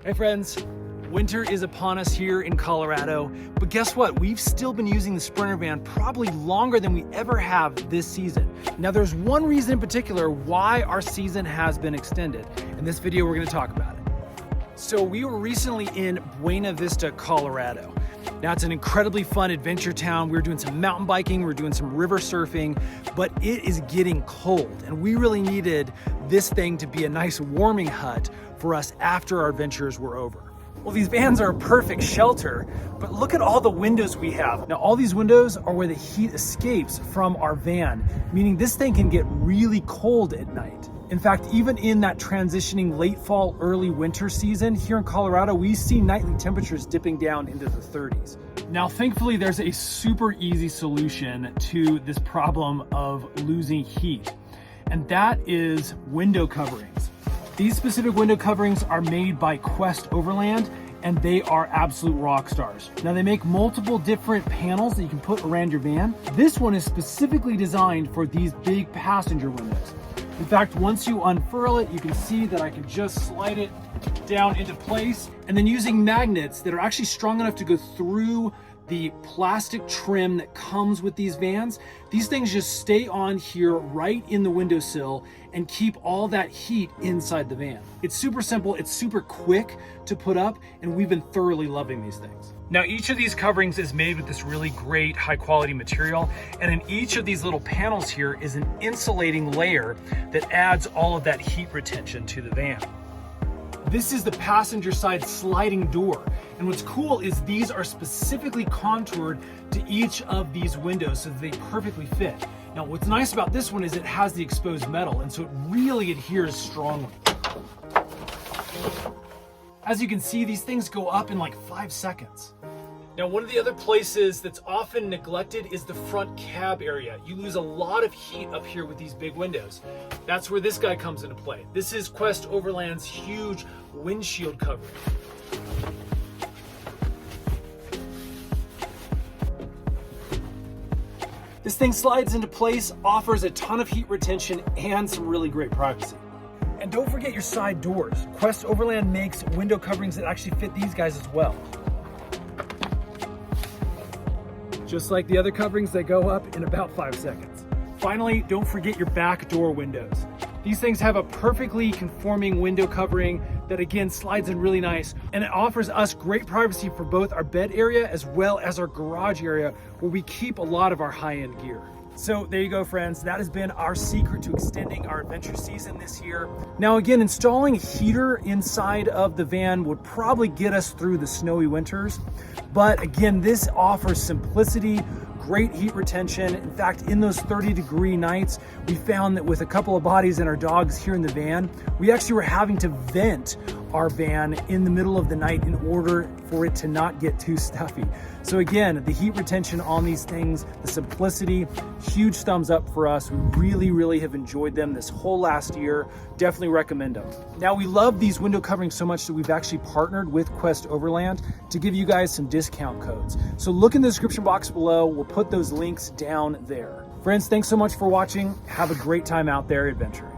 Hey friends, winter is upon us here in Colorado, but guess what? We've still been using the Sprinter van probably longer than we ever have this season. Now there's one reason in particular why our season has been extended. In this video, we're gonna talk about it. So we were recently in Buena, Vista, Colorado. Now it's an incredibly fun adventure town. We were doing some mountain biking, we were doing some river surfing, but it is getting cold and we really needed this thing to be a nice warming hut for us after our adventures were over. Well, these vans are a perfect shelter, but look at all the windows we have. Now all these windows are where the heat escapes from our van, meaning this thing can get really cold at night. In fact, even in that transitioning late fall, early winter season here in Colorado, we see nightly temperatures dipping down into the 30s. Now, thankfully, there's a super easy solution to this problem of losing heat, and that is window coverings. These specific window coverings are made by Quest Overland, and they are absolute rock stars. Now, they make multiple different panels that you can put around your van. This one is specifically designed for these big passenger windows. In fact, once you unfurl it, you can see that I can just slide it down into place. And then using magnets that are actually strong enough to go through the plastic trim that comes with these vans, these things just stay on here right in the windowsill and keep all that heat inside the van. It's super simple, it's super quick to put up, and we've been thoroughly loving these things. Now, each of these coverings is made with this really great high quality material, and in each of these little panels here is an insulating layer that adds all of that heat retention to the van. This is the passenger side sliding door. And what's cool is these are specifically contoured to each of these windows so that they perfectly fit. Now, what's nice about this one is it has the exposed metal, and so it really adheres strongly. As you can see, these things go up in like 5 seconds. Now, one of the other places that's often neglected is the front cab area. You lose a lot of heat up here with these big windows. That's where this guy comes into play. This is Quest Overland's huge windshield covering. This thing slides into place, offers a ton of heat retention and some really great privacy. And don't forget your side doors. Quest Overland makes window coverings that actually fit these guys as well. Just like the other coverings, they go up in about 5 seconds. Finally, don't forget your back door windows. These things have a perfectly conforming window covering that again slides in really nice, and it offers us great privacy for both our bed area as well as our garage area where we keep a lot of our high-end gear. So there you go, friends. That has been our secret to extending our adventure season this year. Now again, installing a heater inside of the van would probably get us through the snowy winters. But again, this offers simplicity, great heat retention. In fact, in those 30-degree nights, we found that with a couple of bodies and our dogs here in the van, we actually were having to vent our van in the middle of the night in order for it to not get too stuffy. So again, the heat retention on these things, the simplicity, huge thumbs up for us. We really have enjoyed them this whole last year. Definitely recommend them. Now, we love these window coverings so much that we've actually partnered with Quest Overland to give you guys some discount codes. So look in the description box below. We'll put those links down there. Friends, thanks so much for watching. Have a great time out there adventuring.